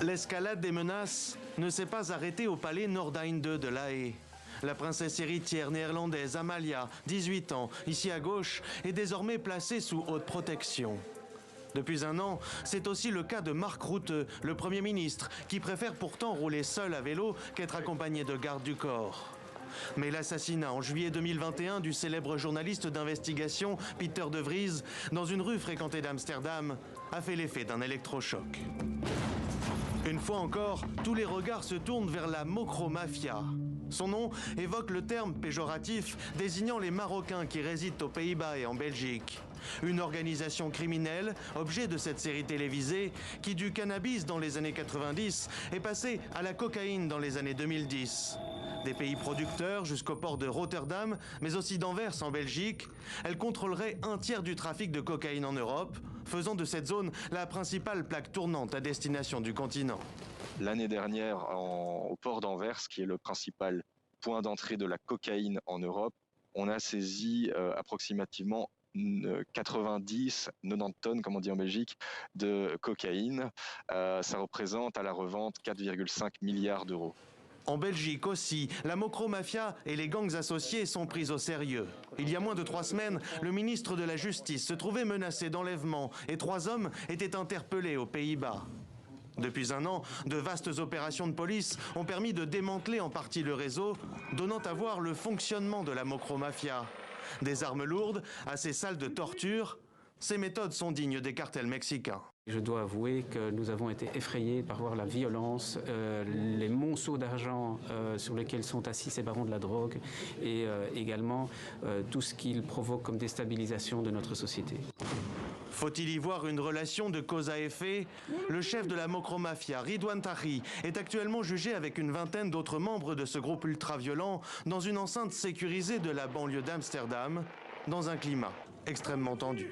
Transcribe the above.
L'escalade des menaces ne s'est pas arrêtée au palais Noordeinde de La Haye. La princesse héritière néerlandaise Amalia, 18 ans, ici à gauche, est désormais placée sous haute protection. Depuis un an, c'est aussi le cas de Mark Rutte, le Premier ministre, qui préfère pourtant rouler seul à vélo qu'être accompagné de gardes du corps. Mais l'assassinat en juillet 2021 du célèbre journaliste d'investigation Peter de Vries dans une rue fréquentée d'Amsterdam a fait l'effet d'un électrochoc. Une fois encore, tous les regards se tournent vers la Mokromafia. Son nom évoque le terme péjoratif désignant les Marocains qui résident aux Pays-Bas et en Belgique. Une organisation criminelle, objet de cette série télévisée, qui du cannabis dans les années 90 est passée à la cocaïne dans les années 2010. Des pays producteurs jusqu'au port de Rotterdam, mais aussi d'Anvers en Belgique, elle contrôlerait un tiers du trafic de cocaïne en Europe, faisant de cette zone la principale plaque tournante à destination du continent. L'année dernière, au port d'Anvers, qui est le principal point d'entrée de la cocaïne en Europe, on a saisi approximativement 90 tonnes, comme on dit en Belgique, de cocaïne. Ça représente à la revente 4,5 milliards d'euros. En Belgique aussi, la Mokromafia et les gangs associés sont pris au sérieux. Il y a moins de 3 semaines, le ministre de la Justice se trouvait menacé d'enlèvement et 3 hommes étaient interpellés aux Pays-Bas. Depuis un an, de vastes opérations de police ont permis de démanteler en partie le réseau, donnant à voir le fonctionnement de la Mokromafia. Des armes lourdes à ces salles de torture, ces méthodes sont dignes des cartels mexicains. Je dois avouer que nous avons été effrayés par voir la violence, les monceaux d'argent sur lesquels sont assis ces barons de la drogue et également tout ce qu'ils provoquent comme déstabilisation de notre société. Faut-il y voir une relation de cause à effet? Le chef de la Mokromafia, Ridwan Tahi, est actuellement jugé avec une vingtaine d'autres membres de ce groupe ultra-violent dans une enceinte sécurisée de la banlieue d'Amsterdam, dans un climat extrêmement tendu.